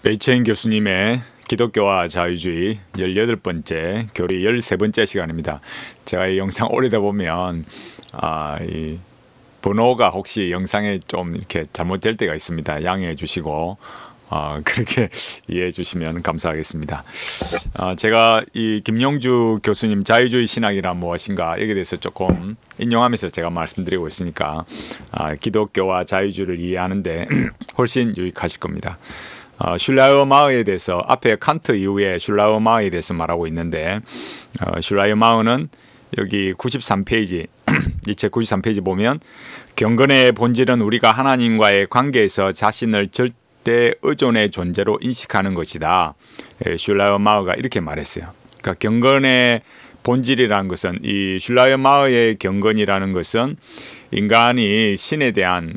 베이체인 교수님의 기독교와 자유주의 18번째 교리 13번째 시간입니다. 제가 이 영상 올리다 보면 이 번호가 혹시 영상에 좀 이렇게 잘못될 때가 있습니다. 양해해 주시고 그렇게 이해해 주시면 감사하겠습니다. 제가 이 김용주 교수님 자유주의 신학이란 무엇인가 여기에 대해서 조금 인용하면서 제가 말씀드리고 있으니까 기독교와 자유주의를 이해하는데 훨씬 유익하실 겁니다. 슐라이어마흐에 대해서 앞에 칸트 이후에 슐라이어마흐에 대해서 말하고 있는데 슐라이어마흐는 여기 93페이지 이 책 93페이지 보면 경건의 본질은 우리가 하나님과의 관계에서 자신을 절대 의존의 존재로 인식하는 것이다. 슐라이어마흐가 이렇게 말했어요. 그러니까 경건의 본질이라는 것은 이 슐라이어마흐의 경건이라는 것은 인간이 신에 대한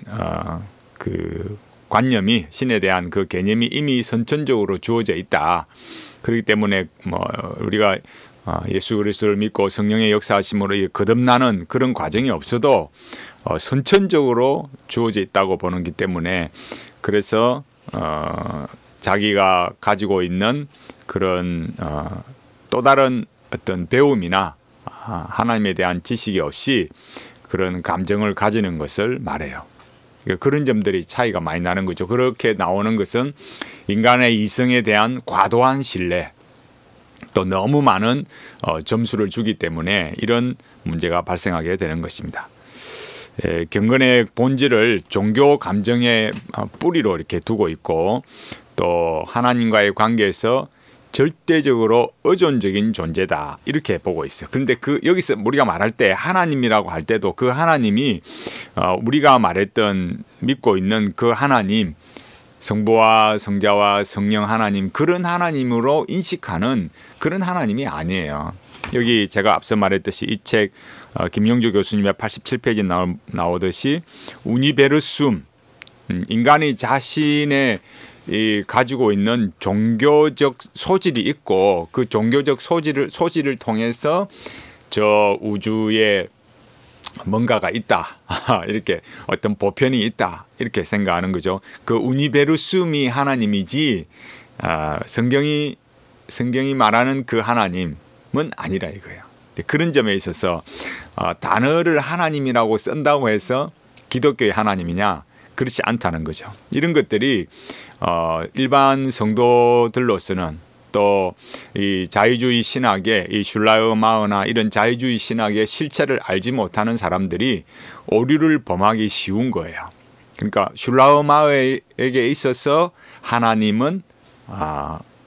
그 관념이 신에 대한 그 개념이 이미 선천적으로 주어져 있다. 그렇기 때문에 우리가 예수 그리스도를 믿고 성령의 역사하심으로 거듭나는 그런 과정이 없어도 선천적으로 주어져 있다고 보는 기 때문에 그래서 자기가 가지고 있는 그런 또 다른 어떤 배움이나 하나님에 대한 지식이 없이 그런 감정을 가지는 것을 말해요. 그런 점들이 차이가 많이 나는 거죠. 그렇게 나오는 것은 인간의 이성에 대한 과도한 신뢰 또 너무 많은 점수를 주기 때문에 이런 문제가 발생하게 되는 것입니다. 경건의 본질을 종교 감정의 뿌리로 이렇게 두고 있고 또 하나님과의 관계에서 절대적으로 의존적인 존재다 이렇게 보고 있어요. 그런데 여기서 우리가 말할 때 하나님이라고 할 때도 그 하나님이 우리가 말했던 믿고 있는 그 하나님 성부와 성자와 성령 하나님 그런 하나님으로 인식하는 그런 하나님이 아니에요. 여기 제가 앞서 말했듯이 이 책 김용주 교수님의 87페이지 나오듯이 우니베르숨 인간이 자신의 가지고 있는 종교적 소질이 있고 그 종교적 소질을 통해서 저 우주에 뭔가가 있다 이렇게 어떤 보편이 있다 이렇게 생각하는 거죠. 그 우니베르숨이 하나님이지 성경이 말하는 그 하나님은 아니라 이거예요. 그런 점에 있어서 단어를 하나님이라고 쓴다고 해서 기독교의 하나님이냐 그렇지 않다는 거죠. 이런 것들이 일반 성도들로서는 또 이 자유주의 신학의 이 슐라이어마흐나 이런 자유주의 신학의 실체를 알지 못하는 사람들이 오류를 범하기 쉬운 거예요. 그러니까 슐라이어마흐에게 있어서 하나님은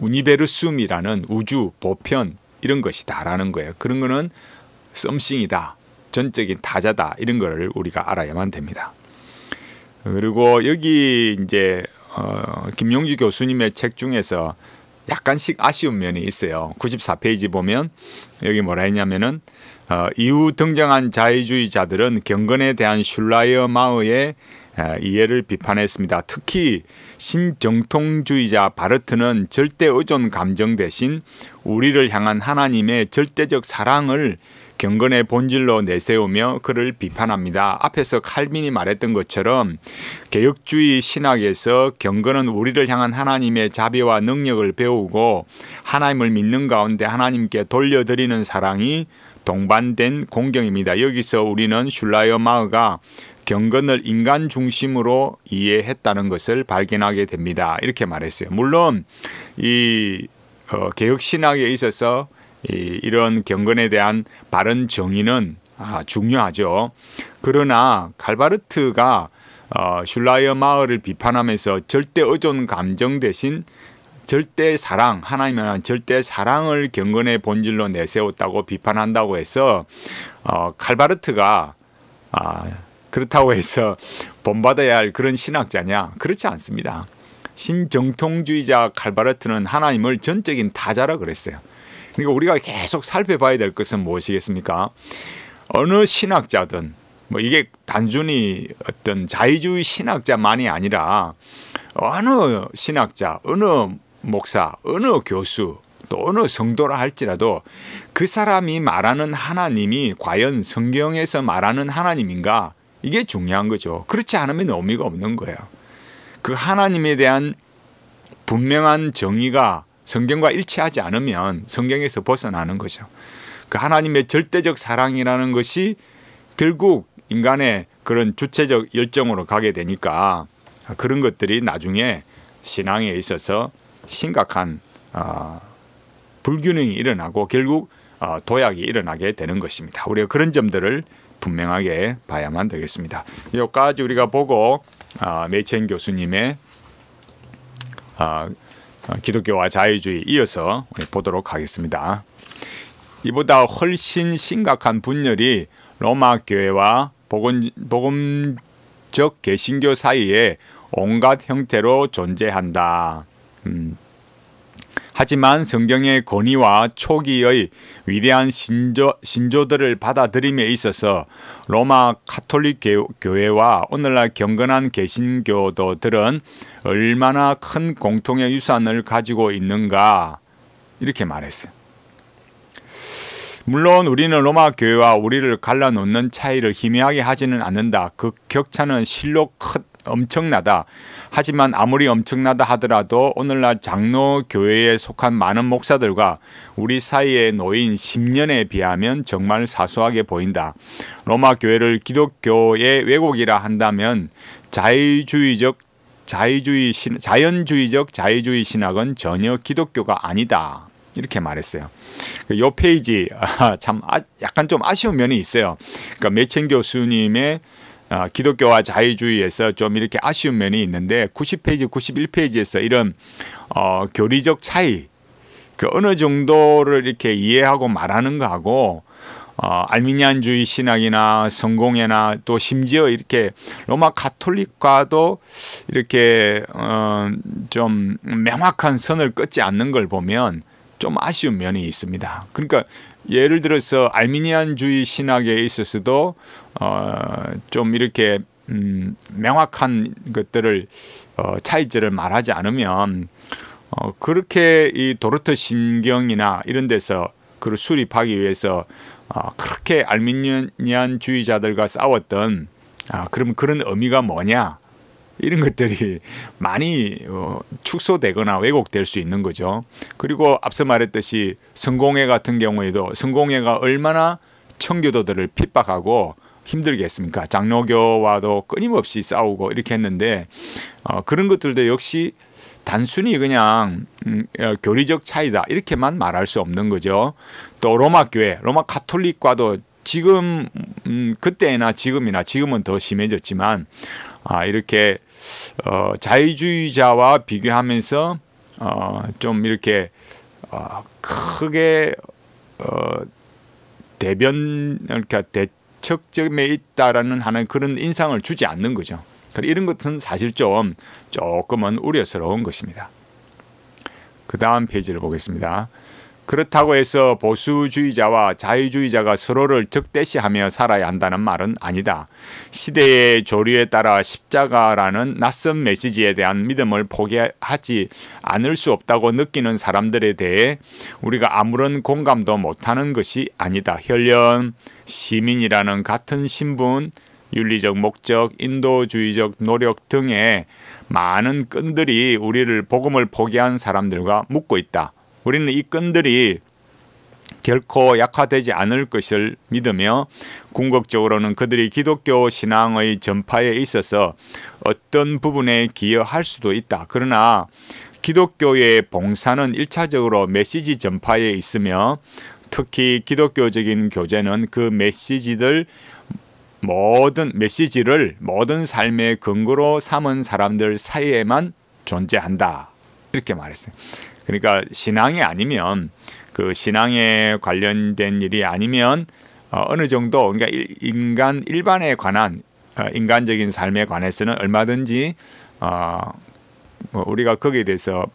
우니베르숨이라는 우주 보편 이런 것이다라는 거예요. 그런 거는 썸씽이다, 전적인 타자다 이런 거를 우리가 알아야만 됩니다. 그리고 여기 이제 김용주 교수님의 책 중에서 약간씩 아쉬운 면이 있어요. 94페이지 보면 여기 뭐라 했냐면은 이후 등장한 자유주의자들은 경건에 대한 슐라이어마흐의 이해를 비판했습니다. 특히 신정통주의자 바르트는 절대 의존 감정 대신 우리를 향한 하나님의 절대적 사랑을 경건의 본질로 내세우며 그를 비판합니다. 앞에서 칼빈이 말했던 것처럼 개혁주의 신학에서 경건은 우리를 향한 하나님의 자비와 능력을 배우고 하나님을 믿는 가운데 하나님께 돌려드리는 사랑이 동반된 공경입니다. 여기서 우리는 슐라이어마흐가 경건을 인간 중심으로 이해했다는 것을 발견하게 됩니다. 이렇게 말했어요. 물론 이 개혁 신학에 있어서 이런 경건에 대한 바른 정의는 중요하죠. 그러나 칼바르트가 슐라이어마흐를 비판하면서 절대 의존 감정 대신 절대 사랑, 하나님에 대한 절대 사랑을 경건의 본질로 내세웠다고 비판한다고 해서 칼바르트가 그렇다고 해서 본받아야 할 그런 신학자냐? 그렇지 않습니다. 신정통주의자 칼바르트는 하나님을 전적인 타자라 그랬어요. 그러니까 우리가 계속 살펴봐야 될 것은 무엇이겠습니까? 어느 신학자든 이게 단순히 어떤 자유주의 신학자만이 아니라 어느 신학자, 어느 목사, 어느 교수 또 어느 성도라 할지라도 그 사람이 말하는 하나님이 과연 성경에서 말하는 하나님인가? 이게 중요한 거죠. 그렇지 않으면 의미가 없는 거예요. 그 하나님에 대한 분명한 정의가 성경과 일치하지 않으면 성경에서 벗어나는 거죠. 그 하나님의 절대적 사랑이라는 것이 결국 인간의 그런 주체적 열정으로 가게 되니까 그런 것들이 나중에 신앙에 있어서 심각한 불균형이 일어나고 결국 도약이 일어나게 되는 것입니다. 우리가 그런 점들을 분명하게 봐야만 되겠습니다. 여기까지 우리가 보고 메이첸 교수님의 기독교와 자유주의 이어서 보도록 하겠습니다. 이보다 훨씬 심각한 분열이 로마 교회와 복음적 개신교 사이에 온갖 형태로 존재한다. 하지만 성경의 권위와 초기의 위대한 신조들을 받아들임에 있어서 로마 가톨릭 교회와 오늘날 경건한 개신교도들은 얼마나 큰 공통의 유산을 가지고 있는가 이렇게 말했어요. 물론 우리는 로마 교회와 우리를 갈라놓는 차이를 희미하게 하지는 않는다. 그 격차는 실로 엄청나다. 하지만 아무리 엄청나다 하더라도 오늘날 장로 교회에 속한 많은 목사들과 우리 사이에 놓인 10년에 비하면 정말 사소하게 보인다. 로마 교회를 기독교의 왜곡이라 한다면 자연주의적 자유주의 신학은 전혀 기독교가 아니다. 이렇게 말했어요. 이 페이지 참 약간 좀 아쉬운 면이 있어요. 그러니까 메첸 교수님의 기독교와 자유주의에서 좀 이렇게 아쉬운 면이 있는데 90페이지, 91페이지에서 이런 교리적 차이, 그 어느 정도를 이렇게 이해하고 말하는 거하고 알미니안주의 신학이나 성공회나 또 심지어 이렇게 로마 가톨릭과도 이렇게 좀 명확한 선을 긋지 않는 걸 보면 좀 아쉬운 면이 있습니다. 그러니까 예를 들어서 알미니안주의 신학에 있어서도 좀 이렇게 명확한 것들을 차이점을 말하지 않으면 그렇게 이 도르트 신경이나 이런 데서 그걸 수립하기 위해서 그렇게 알미니안주의자들과 싸웠던 그럼 그런 의미가 뭐냐? 이런 것들이 많이 축소되거나 왜곡될 수 있는 거죠. 그리고 앞서 말했듯이 성공회 같은 경우에도 성공회가 얼마나 청교도들을 핍박하고 힘들게 했습니까? 장로교와도 끊임없이 싸우고 이렇게 했는데 그런 것들도 역시 단순히 그냥 교리적 차이다 이렇게만 말할 수 없는 거죠. 또 로마 교회, 로마 가톨릭과도 지금 그때나 지금은 더 심해졌지만 이렇게 자유주의자와 비교하면서 좀 이렇게 크게 그러니까 대척점에 있다라는 하는 그런 인상을 주지 않는 거죠. 이런 것은 사실 조금은 우려스러운 것입니다. 그 다음 페이지를 보겠습니다. 그렇다고 해서 보수주의자와 자유주의자가 서로를 적대시하며 살아야 한다는 말은 아니다. 시대의 조류에 따라 십자가라는 낯선 메시지에 대한 믿음을 포기하지 않을 수 없다고 느끼는 사람들에 대해 우리가 아무런 공감도 못하는 것이 아니다. 혈연, 시민이라는 같은 신분, 윤리적 목적, 인도주의적 노력 등의 많은 끈들이 우리를 복음을 포기한 사람들과 묶고 있다. 우리는 이 끈들이 결코 약화되지 않을 것을 믿으며 궁극적으로는 그들이 기독교 신앙의 전파에 있어서 어떤 부분에 기여할 수도 있다. 그러나 기독교의 봉사는 1차적으로 메시지 전파에 있으며 특히 기독교적인 교제는 그 메시지를 모든 삶의 근거로 삼은 사람들 사이에만 존재한다. 이렇게 말했어요. 그러니까 신앙이 아니면 그 신앙에 관련된 일이 아니면 어느 정도 그러니까 인간 일반에 관한 인간적인 삶에 관해서는 얼마든지 우리가 거기에 대해서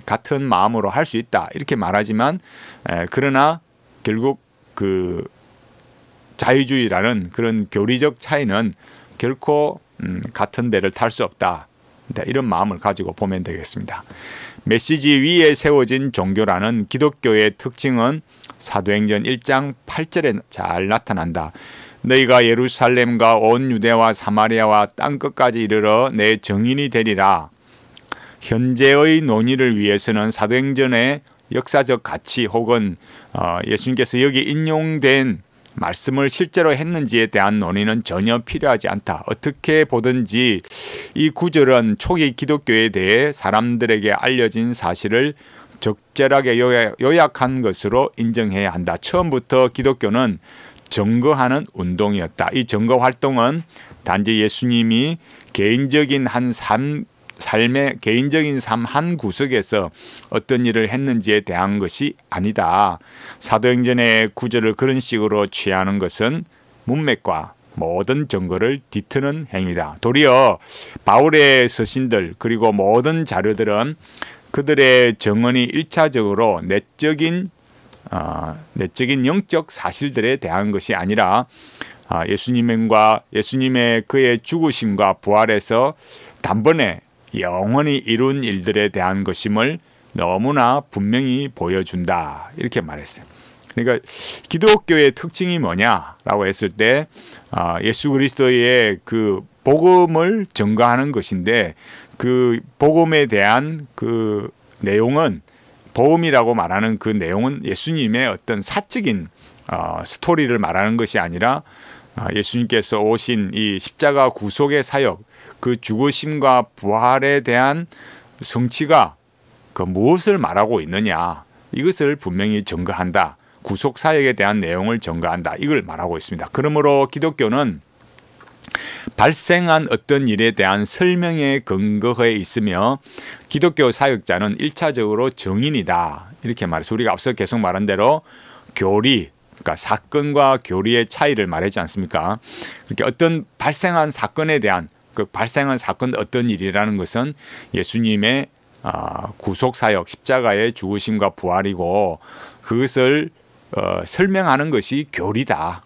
같은 마음으로 할 수 있다 이렇게 말하지만 그러나 결국 그 자유주의라는 그런 교리적 차이는 결코 같은 배를 탈 수 없다. 이런 마음을 가지고 보면 되겠습니다. 메시지 위에 세워진 종교라는 기독교의 특징은 사도행전 1장 8절에 잘 나타난다. 너희가 예루살렘과 온 유대와 사마리아와 땅끝까지 이르러 내 증인이 되리라. 현재의 논의를 위해서는 사도행전의 역사적 가치 혹은 예수님께서 여기 인용된 말씀을 실제로 했는지에 대한 논의는 전혀 필요하지 않다. 어떻게 보든지 이 구절은 초기 기독교에 대해 사람들에게 알려진 사실을 적절하게 요약한 것으로 인정해야 한다. 처음부터 기독교는 증거하는 운동이었다. 이 증거 활동은 단지 예수님이 개인적인 삶의 개인적인 삶 한 구석에서 어떤 일을 했는지에 대한 것이 아니다. 사도행전의 구절을 그런 식으로 취하는 것은 문맥과 모든 증거를 뒤트는 행위다. 도리어 바울의 서신들 그리고 모든 자료들은 그들의 증언이 1차적으로 내적인 영적 사실들에 대한 것이 아니라 예수님의 그의 죽으심과 부활에서 단번에 영원히 이룬 일들에 대한 것임을 너무나 분명히 보여준다. 이렇게 말했어요. 그러니까 기독교의 특징이 뭐냐라고 했을 때 예수 그리스도의 그 복음을 증거하는 것인데 그 복음에 대한 그 내용은 복음이라고 말하는 그 내용은 예수님의 어떤 사적인 스토리를 말하는 것이 아니라 예수님께서 오신 이 십자가 구속의 사역 그 죽으심과 부활에 대한 성취가 그 무엇을 말하고 있느냐 이것을 분명히 증거한다. 구속 사역에 대한 내용을 증거한다. 이걸 말하고 있습니다. 그러므로 기독교는 발생한 어떤 일에 대한 설명에 근거해 있으며 기독교 사역자는 1차적으로 증인이다. 이렇게 말해서 우리가 앞서 계속 말한 대로 교리, 그러니까 사건과 교리의 차이를 말하지 않습니까? 그렇게 어떤 발생한 사건에 대한 그 발생한 사건 어떤 일이라는 것은 예수님의 구속 사역, 십자가의 죽으심과 부활이고 그것을 설명하는 것이 교리다.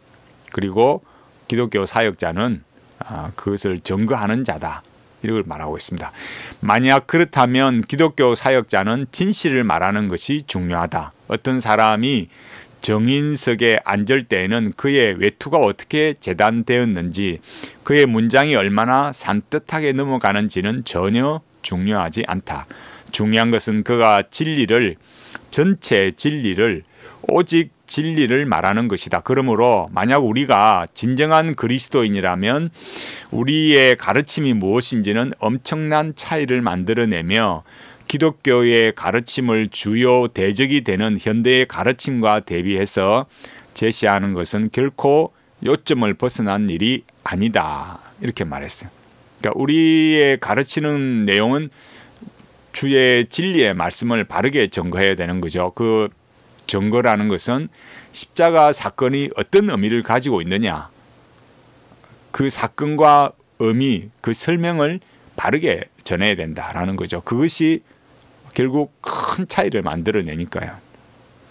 그리고 기독교 사역자는 그것을 증거하는 자다. 이걸 말하고 있습니다. 만약 그렇다면 기독교 사역자는 진실을 말하는 것이 중요하다. 어떤 사람이 정인석에 앉을 때에는 그의 외투가 어떻게 재단되었는지 그의 문장이 얼마나 산뜻하게 넘어가는지는 전혀 중요하지 않다. 중요한 것은 그가 전체 진리를 오직 진리를 말하는 것이다. 그러므로 만약 우리가 진정한 그리스도인이라면 우리의 가르침이 무엇인지는 엄청난 차이를 만들어내며 기독교의 가르침을 주요 대적이 되는 현대의 가르침과 대비해서 제시하는 것은 결코 요점을 벗어난 일이 아니다. 이렇게 말했어요. 그러니까 우리의 가르치는 내용은 주의 진리의 말씀을 바르게 증거해야 되는 거죠. 그 증거라는 것은 십자가 사건이 어떤 의미를 가지고 있느냐, 그 사건과 의미, 그 설명을 바르게 전해야 된다라는 거죠. 그것이 결국 큰 차이를 만들어내니까요.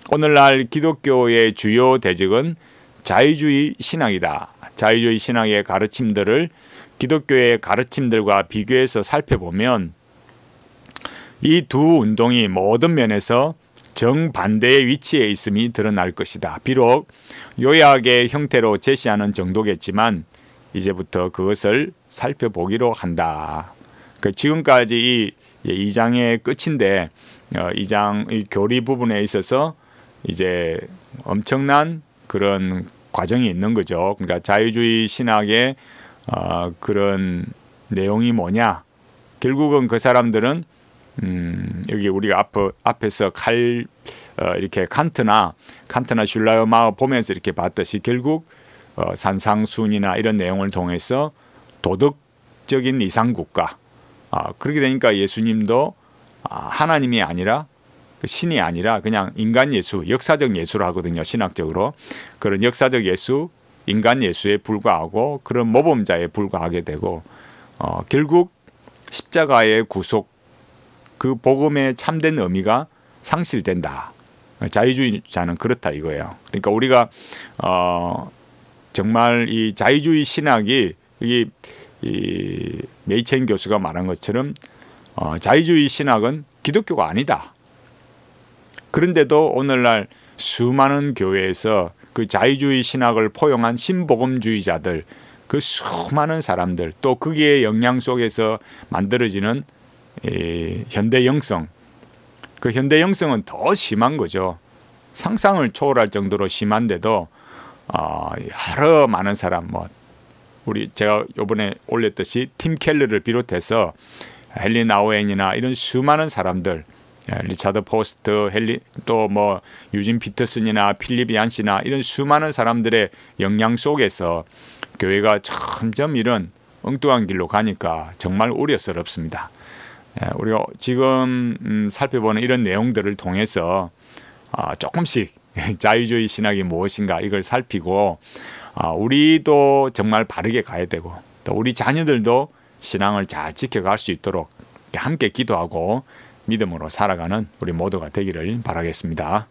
오늘날 기독교의 주요 대적은 자유주의 신학이다. 자유주의 신학의 가르침들을 기독교의 가르침들과 비교해서 살펴보면 이 두 운동이 모든 면에서 정반대의 위치에 있음이 드러날 것이다. 비록 요약의 형태로 제시하는 정도겠지만 이제부터 그것을 살펴보기로 한다. 지금까지 이 2장의 끝인데 2장 이 교리 부분에 있어서 이제 엄청난 그런 과정이 있는 거죠. 그러니까 자유주의 신학의 그런 내용이 뭐냐? 결국은 그 사람들은 여기 우리가 앞에서 이렇게 칸트나 슐라이어마어 보면서 이렇게 봤듯이 결국 산상순이나 이런 내용을 통해서 도덕적인 이상국가 그렇게 되니까 예수님도 하나님이 아니라 신이 아니라 그냥 인간 예수, 역사적 예수를 하거든요. 신학적으로 그런 역사적 예수, 인간 예수에 불과하고 그런 모범자에 불과하게 되고 결국 십자가의 구속 그 복음의 참된 의미가 상실된다. 자유주의자는 그렇다 이거예요. 그러니까 우리가 정말 이 자유주의 신학이 이 메이첸 교수가 말한 것처럼 자유주의 신학은 기독교가 아니다. 그런데도 오늘날 수많은 교회에서 그 자유주의 신학을 포용한 신복음주의자들, 그 수많은 사람들, 또 거기에 영향 속에서 만들어지는 현대 영성, 그 현대 영성은 더 심한 거죠. 상상을 초월할 정도로 심한데도 여러 많은 사람, 우리 제가 이번에 올렸듯이 팀 켈러를 비롯해서 헨리 나우엔이나 이런 수많은 사람들, 리차드 포스트, 또 유진 피터슨이나 필립 얀시나 이런 수많은 사람들의 영향 속에서 교회가 점점 이런 엉뚱한 길로 가니까 정말 우려스럽습니다. 우리가 지금 살펴보는 이런 내용들을 통해서 조금씩 자유주의 신학이 무엇인가 이걸 살피고 우리도 정말 바르게 가야 되고 또 우리 자녀들도 신앙을 잘 지켜갈 수 있도록 함께 기도하고 믿음으로 살아가는 우리 모두가 되기를 바라겠습니다.